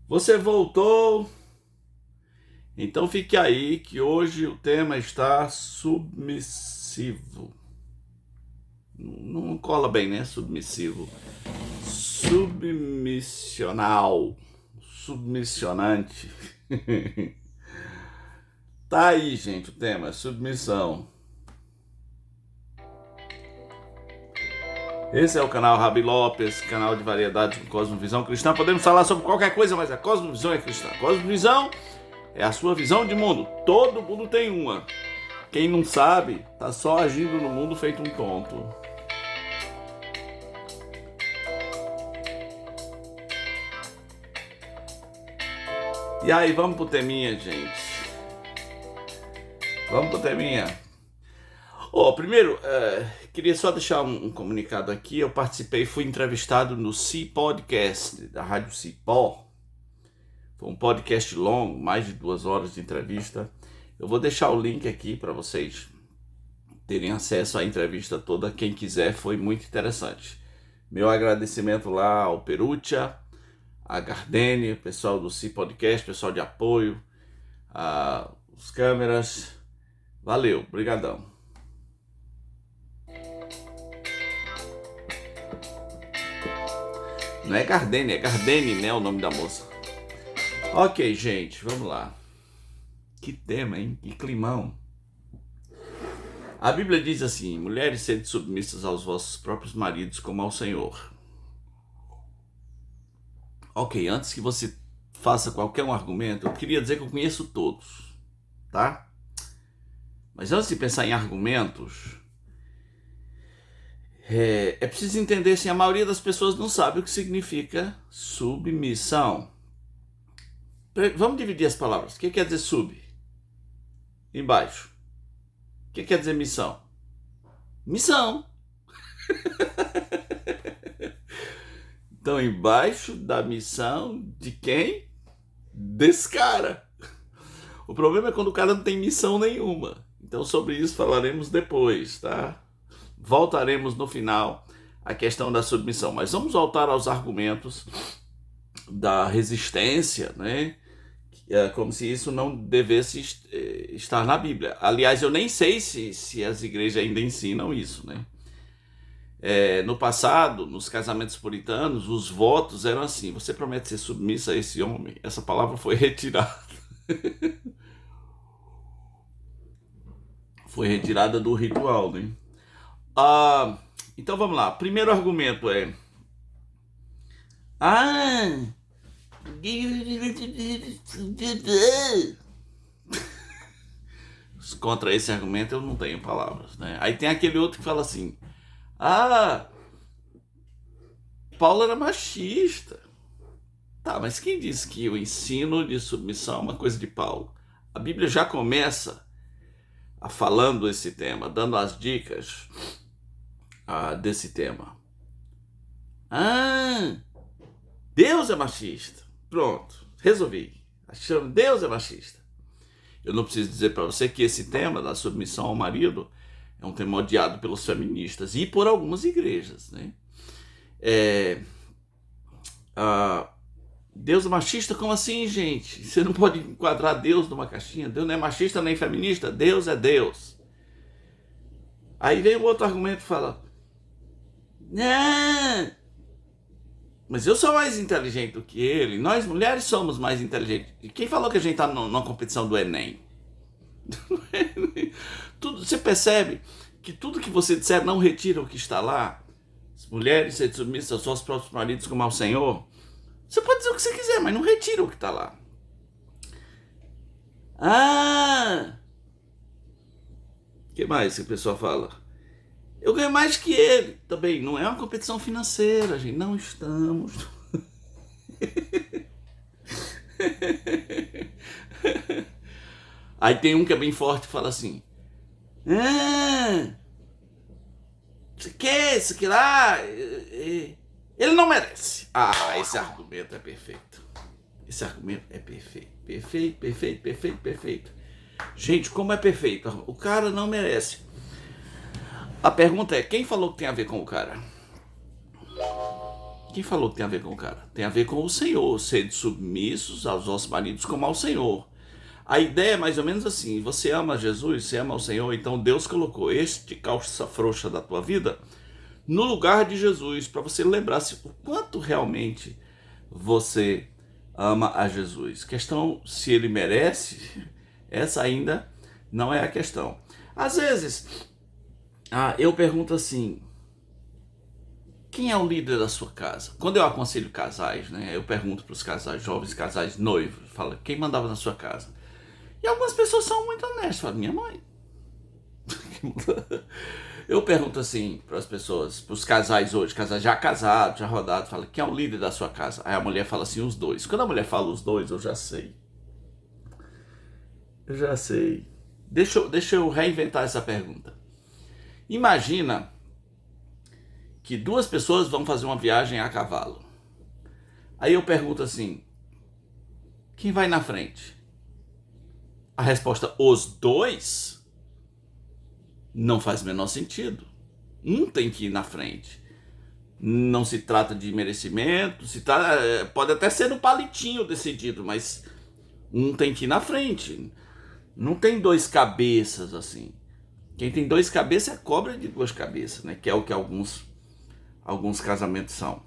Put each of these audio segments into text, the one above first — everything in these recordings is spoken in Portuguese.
Você voltou? Então fique aí que hoje o tema está submissivo. Não cola bem, né? Submissivo. Submissional. Submissionante. Tá aí, gente, o tema, submissão. Esse é o canal Rabi Lopes, canal de variedades com cosmovisão cristã. Podemos falar sobre qualquer coisa, mas a cosmovisão é cristã. Cosmovisão é a sua visão de mundo. Todo mundo tem uma. Quem não sabe, tá só agindo no mundo feito um tonto. E aí, vamos pro teminha, gente. Vamos pro teminha. Primeiro, queria só deixar um comunicado aqui. Eu fui entrevistado no C-Podcast, da Rádio Cipó. Foi um podcast longo, mais de 2 horas de entrevista. Eu vou deixar o link aqui para vocês terem acesso à entrevista toda. Quem quiser, foi muito interessante. Meu agradecimento lá ao Peruccia, a Gardene, o pessoal do C-Podcast, pessoal de apoio, os câmeras. Valeu, brigadão. Não é Gardene, é Gardene, né, o nome da moça. Ok, gente, vamos lá. Que tema, hein? Que climão. A Bíblia diz assim: mulheres, sede submissas aos vossos próprios maridos como ao Senhor. Ok, antes que você faça qualquer um argumento, eu queria dizer que eu conheço todos, tá? Mas antes de pensar em argumentos, é preciso entender se a maioria das pessoas não sabe o que significa submissão. Vamos dividir as palavras. O que quer dizer sub? Embaixo. O que quer dizer missão? Missão. Então, embaixo da missão de quem? Desse cara. O problema é quando o cara não tem missão nenhuma. Então, sobre isso falaremos depois, tá? Voltaremos no final à questão da submissão. Mas vamos voltar aos argumentos da resistência, né? Como se isso não devesse estar na Bíblia. Aliás, eu nem sei se as igrejas ainda ensinam isso, né? No passado, nos casamentos puritanos, os votos eram assim: você promete ser submissa a esse homem? Essa palavra foi retirada. Foi retirada do ritual, né? Então vamos lá. Primeiro argumento é: contra esse argumento eu não tenho palavras, né? Aí tem aquele outro que fala assim: Paulo era machista. Tá, mas quem disse que o ensino de submissão é uma coisa de Paulo? A Bíblia já começa falando esse tema, dando as dicas desse tema. Deus é machista. Pronto, resolvi. Deus é machista. Eu não preciso dizer para você que esse tema da submissão ao marido é um tema odiado pelos feministas e por algumas igrejas, né? Deus é machista? Como assim, gente? Você não pode enquadrar Deus numa caixinha. Deus não é machista nem feminista. Deus é Deus. Aí vem o outro argumento e fala: não, mas eu sou mais inteligente do que ele. Nós mulheres somos mais inteligentes. E quem falou que a gente está numa competição do Enem? Você percebe que tudo que você disser não retira o que está lá? As mulheres sejam submissas aos seus próprios maridos como ao Senhor. Você pode dizer o que você quiser, mas não retira o que está lá. O que mais que a pessoa fala? Eu ganho mais que ele. Também não é uma competição financeira, gente. Não estamos. Aí tem um que é bem forte e fala assim: isso aqui lá, ele não merece. Esse argumento é perfeito. Esse argumento é perfeito. Perfeito. Gente, como é perfeito? O cara não merece. A pergunta é: quem falou que tem a ver com o cara? Quem falou que tem a ver com o cara? Tem a ver com o Senhor, sede submissos aos vossos maridos como ao Senhor. A ideia é mais ou menos assim: você ama Jesus, você ama o Senhor, então Deus colocou este calça frouxa da tua vida no lugar de Jesus, para você lembrar-se o quanto realmente você ama a Jesus. Questão se ele merece, essa ainda não é a questão. Às vezes, eu pergunto assim: quem é o líder da sua casa? Quando eu aconselho casais, né, eu pergunto para os casais, jovens casais noivos, fala, quem mandava na sua casa? E algumas pessoas são muito honestas, falam, minha mãe. Eu pergunto assim para as pessoas, para os casais hoje, casais já casados, já rodados, fala, quem é o líder da sua casa? Aí a mulher fala assim, os dois. Quando a mulher fala os dois, eu já sei. Eu já sei. Deixa eu reinventar essa pergunta. Imagina que duas pessoas vão fazer uma viagem a cavalo. Aí eu pergunto assim, quem vai na frente? A resposta, os dois, não faz o menor sentido. Um tem que ir na frente. Não se trata de merecimento, pode até ser no palitinho decidido, mas um tem que ir na frente. Não tem dois cabeças assim. Quem tem dois cabeças é cobra de duas cabeças, né? Que é o que alguns casamentos são.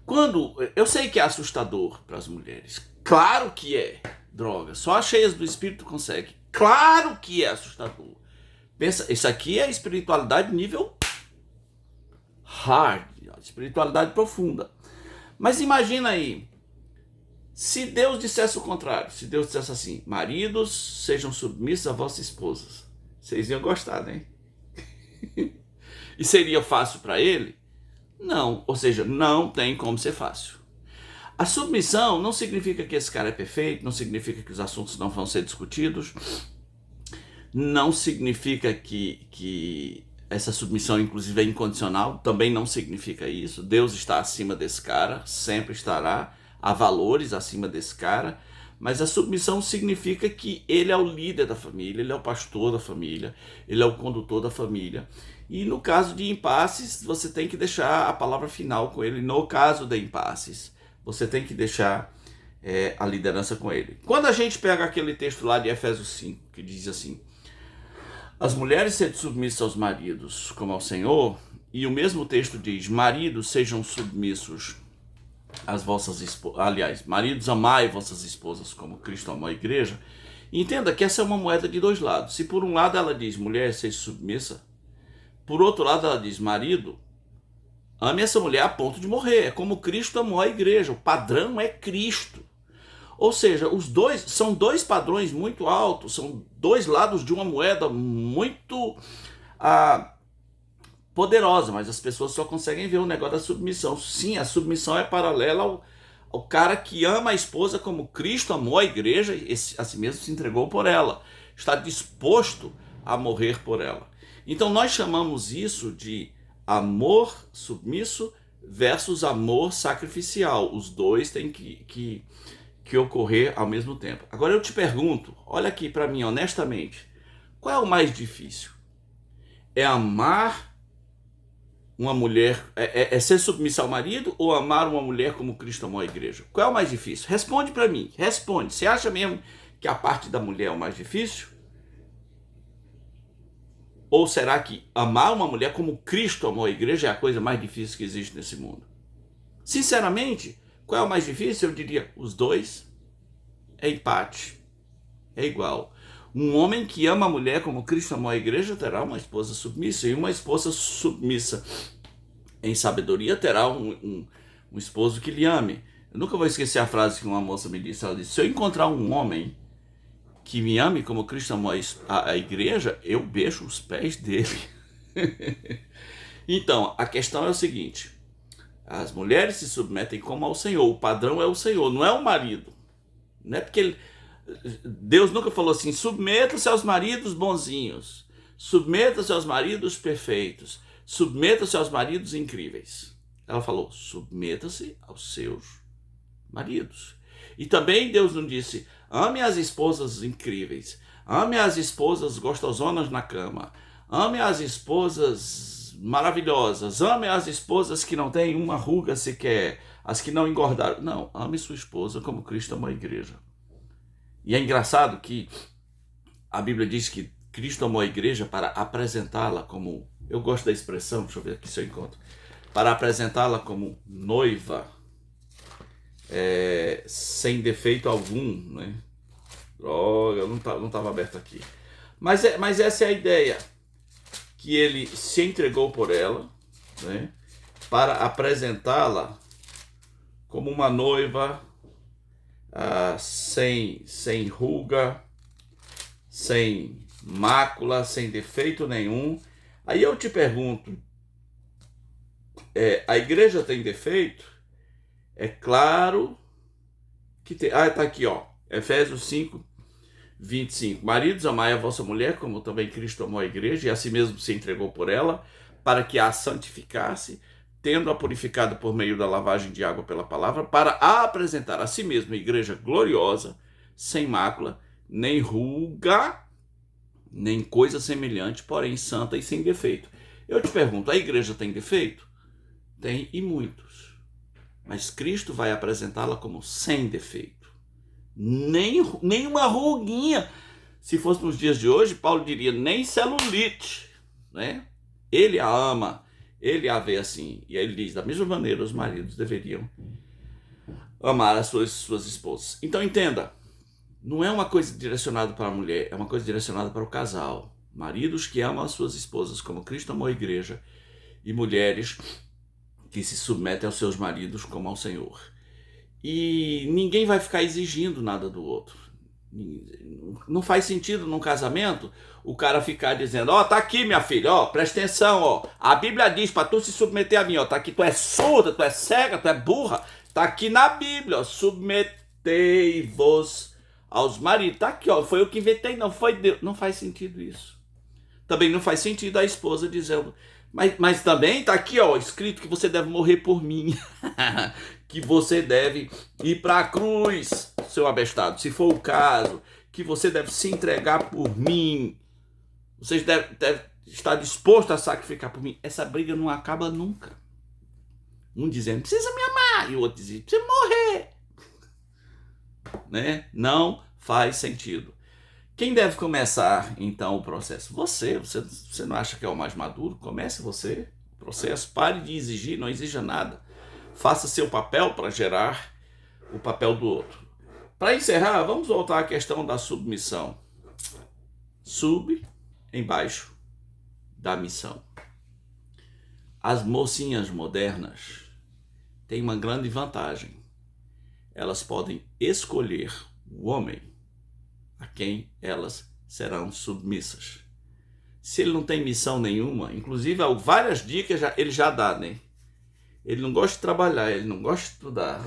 Quando eu sei que é assustador para as mulheres, claro que é, droga, só as cheias do espírito conseguem. Claro que é assustador. Pensa, isso aqui é espiritualidade nível hard, espiritualidade profunda. Mas imagina aí, se Deus dissesse o contrário, se Deus dissesse assim, maridos, sejam submissos a vossas esposas. Vocês iam gostar, né? E seria fácil para ele? Não, ou seja, não tem como ser fácil. A submissão não significa que esse cara é perfeito, não significa que os assuntos não vão ser discutidos, não significa que essa submissão inclusive é incondicional, também não significa isso. Deus está acima desse cara, sempre estará, há valores acima desse cara, mas a submissão significa que ele é o líder da família, ele é o pastor da família, ele é o condutor da família. E no caso de impasses, você tem que deixar a palavra final com ele. No caso de impasses, você tem que deixar a liderança com ele. Quando a gente pega aquele texto lá de Efésios 5, que diz assim, as mulheres sejam submissas aos maridos como ao Senhor, e o mesmo texto diz, maridos sejam submissos às vossas esposas, aliás, maridos amai vossas esposas como Cristo amou a igreja. Entenda que essa é uma moeda de dois lados. Se por um lado ela diz, mulher, seja submissa, por outro lado ela diz, marido, ame essa mulher a ponto de morrer. É como Cristo amou a igreja. O padrão é Cristo. Ou seja, os dois são dois padrões muito altos, são dois lados de uma moeda muito poderosa, mas as pessoas só conseguem ver o negócio da submissão. Sim, a submissão é paralela ao cara que ama a esposa como Cristo amou a igreja e assim mesmo se entregou por ela. Está disposto a morrer por ela. Então nós chamamos isso de amor submisso versus amor sacrificial. Os dois têm que ocorrer ao mesmo tempo. Agora eu te pergunto, olha aqui para mim honestamente, qual é o mais difícil? É amar uma mulher, é ser submissa ao marido ou amar uma mulher como Cristo amou a igreja? Qual é o mais difícil? Responde para mim, responde. Você acha mesmo que a parte da mulher é o mais difícil? Ou será que amar uma mulher como Cristo amou a igreja é a coisa mais difícil que existe nesse mundo? Sinceramente, qual é o mais difícil? Eu diria, os dois é empate, é igual. Um homem que ama a mulher como Cristo amou a igreja terá uma esposa submissa, e uma esposa submissa em sabedoria terá um esposo que lhe ame. Eu nunca vou esquecer a frase que uma moça me disse, ela disse, se eu encontrar um homem que me ame como Cristo amou a igreja, eu beijo os pés dele. Então, a questão é o seguinte, as mulheres se submetem como ao Senhor, o padrão é o Senhor, não é o marido. Não é porque Deus nunca falou assim, submeta-se aos maridos bonzinhos, submeta-se aos maridos perfeitos, submeta-se aos maridos incríveis. Ela falou, submeta-se aos seus maridos. E também Deus não disse, ame as esposas incríveis, ame as esposas gostosonas na cama, ame as esposas maravilhosas. Ame as esposas que não têm uma ruga sequer, as que não engordaram. Não, ame sua esposa como Cristo amou a igreja. E é engraçado que a Bíblia diz que Cristo amou a igreja para apresentá-la como... Eu gosto da expressão, deixa eu ver aqui se eu encontro. Para apresentá-la como noiva, sem defeito algum, né? Droga, não estava aberto aqui. Mas essa é a ideia, que ele se entregou por ela, né? Para apresentá-la como uma noiva sem ruga, sem mácula, sem defeito nenhum. Aí eu te pergunto, a igreja tem defeito? É claro que tem. Tá aqui, ó, Efésios 5, 25. Maridos, amai a vossa mulher, como também Cristo amou a igreja, e a si mesmo se entregou por ela, para que a santificasse, tendo-a purificado por meio da lavagem de água pela palavra, para a apresentar a si mesma a igreja gloriosa, sem mácula, nem ruga, nem coisa semelhante, porém santa e sem defeito. Eu te pergunto, a igreja tem defeito? Tem, e muitos. Mas Cristo vai apresentá-la como sem defeito. Nem uma ruguinha. Se fosse nos dias de hoje, Paulo diria, nem celulite, né? Ele a ama, ele a vê assim. E aí ele diz, da mesma maneira, os maridos deveriam amar as suas esposas. Então entenda, não é uma coisa direcionada para a mulher, é uma coisa direcionada para o casal. Maridos que amam as suas esposas como Cristo amou a igreja, e mulheres que se submetem aos seus maridos como ao Senhor. E ninguém vai ficar exigindo nada do outro. Não faz sentido num casamento o cara ficar dizendo, tá aqui minha filha, presta atenção, a Bíblia diz para tu se submeter a mim, tá aqui, tu é surda, tu é cega, tu é burra, tá aqui na Bíblia, submetei-vos aos maridos, tá aqui, foi eu que inventei, não foi Deus. Não faz sentido isso. Também não faz sentido a esposa dizendo, mas também tá aqui, escrito que você deve morrer por mim, que você deve ir para a cruz, seu abestado, se for o caso, que você deve se entregar por mim, você deve estar disposto a sacrificar por mim. Essa briga não acaba nunca. Um dizendo, precisa me amar, e o outro dizendo, precisa morrer. Né? Não faz sentido. Quem deve começar, então, o processo? Você não acha que é o mais maduro? Comece você o processo. Pare de exigir, não exija nada. Faça seu papel para gerar o papel do outro. Para encerrar, vamos voltar à questão da submissão. Sub embaixo da missão. As mocinhas modernas têm uma grande vantagem. Elas podem escolher o homem a quem elas serão submissas. Se ele não tem missão nenhuma, inclusive várias dicas ele já dá, né? Ele não gosta de trabalhar, ele não gosta de estudar,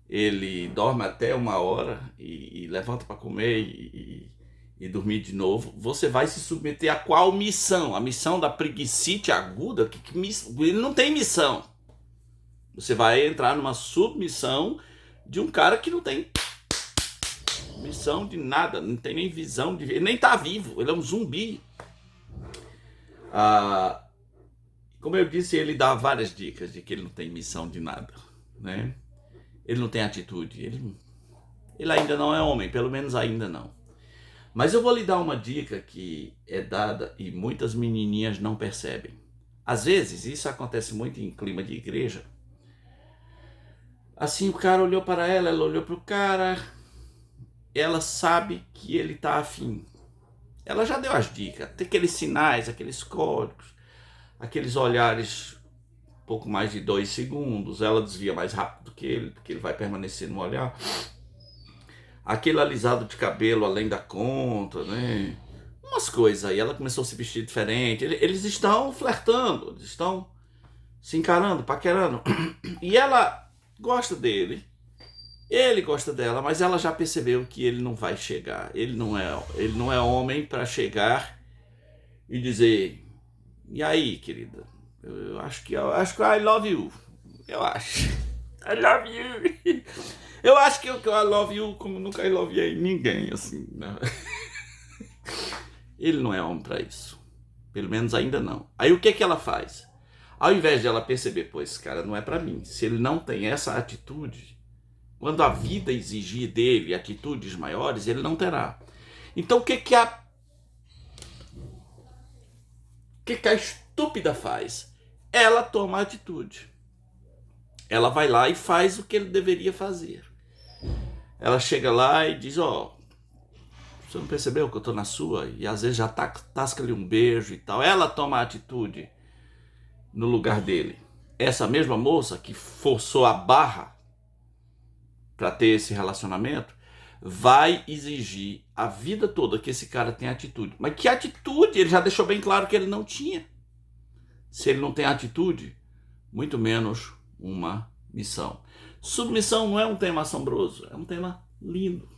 ele dorme até 1 hora e levanta para comer e dormir de novo. Você vai se submeter a qual missão? A missão da preguicite aguda? Ele não tem missão. Você vai entrar numa submissão de um cara que não tem missão de nada, não tem nem visão de... Ele nem tá vivo, ele é um zumbi. Como eu disse, ele dá várias dicas de que ele não tem missão de nada, né? Ele não tem atitude, ele ainda não é homem, pelo menos ainda não. Mas eu vou lhe dar uma dica que é dada e muitas menininhas não percebem. Às vezes, isso acontece muito em clima de igreja. Assim, o cara olhou para ela olhou para o cara, ela sabe que ele tá afim. Ela já deu as dicas, tem aqueles sinais, aqueles códigos, aqueles olhares pouco mais de 2 segundos, ela desvia mais rápido que ele, porque ele vai permanecer no olhar. Aquele alisado de cabelo além da conta, né? Umas coisas aí, ela começou a se vestir diferente, eles estão flertando, eles estão se encarando, paquerando. E ela gosta dele, ele gosta dela, mas ela já percebeu que ele não vai chegar, ele não é homem para chegar e dizer, e aí, querida? Eu acho que I love you. Eu acho. I love you. Eu acho que eu I love you como nunca I love ninguém, assim. Né? Ele não é homem para isso. Pelo menos ainda não. Aí o que ela faz? Ao invés de ela perceber, pô, esse cara não é para mim. Se ele não tem essa atitude, quando a vida exigir dele atitudes maiores, ele não terá. Então o que a estúpida faz? Ela toma atitude. Ela vai lá e faz o que ele deveria fazer. Ela chega lá e diz, você não percebeu que eu tô na sua? E às vezes já tasca-lhe um beijo e tal. Ela toma a atitude no lugar dele. Essa mesma moça que forçou a barra para ter esse relacionamento, vai exigir a vida toda que esse cara tenha atitude. Mas que atitude? Ele já deixou bem claro que ele não tinha. Se ele não tem atitude, muito menos uma missão. Submissão não é um tema assombroso, é um tema lindo.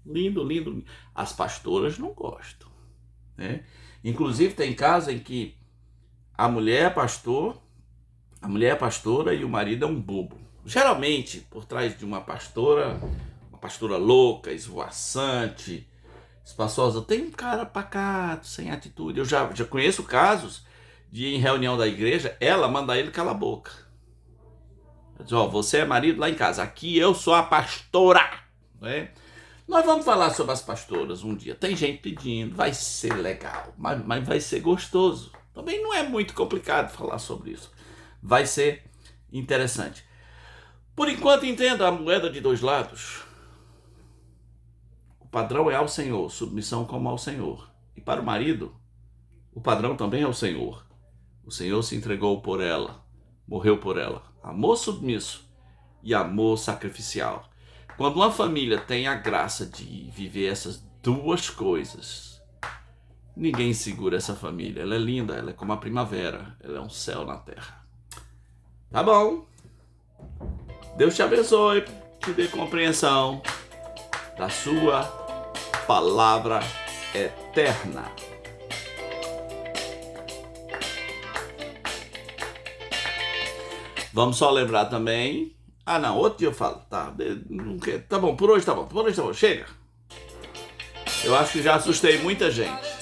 Lindo, lindo. As pastoras não gostam, né? Inclusive tem casos em que a mulher é pastora e o marido é um bobo. Geralmente, por trás de uma pastora louca, esvoaçante, espaçosa, tem um cara pacato, sem atitude. Eu já conheço casos de, em reunião da igreja, ela manda ele calar a boca. Diz, você é marido lá em casa, aqui eu sou a pastora, né? Nós vamos falar sobre as pastoras um dia. Tem gente pedindo, vai ser legal, mas vai ser gostoso. Também não é muito complicado falar sobre isso. Vai ser interessante. Por enquanto, entenda a moeda de dois lados. O padrão é ao Senhor, submissão como ao Senhor. E para o marido, o padrão também é o Senhor. O Senhor se entregou por ela, morreu por ela. Amor submisso e amor sacrificial. Quando uma família tem a graça de viver essas duas coisas, ninguém segura essa família. Ela é linda, ela é como a primavera, ela é um céu na terra. Tá bom? Deus te abençoe, te dê compreensão da sua palavra eterna. Vamos só lembrar também... não, outro dia eu falo. Tá bom, por hoje tá bom. Chega. Eu acho que já assustei muita gente.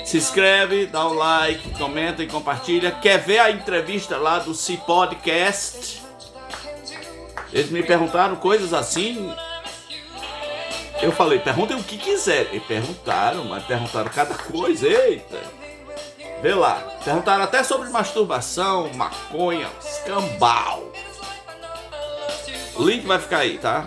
Se inscreve, dá um like, comenta e compartilha. Quer ver a entrevista lá do C Podcast? Eles me perguntaram coisas assim. Eu falei, perguntem o que quiserem. E perguntaram, mas perguntaram cada coisa. Eita! Vê lá. Perguntaram até sobre masturbação, maconha, escambau. O link vai ficar aí, tá?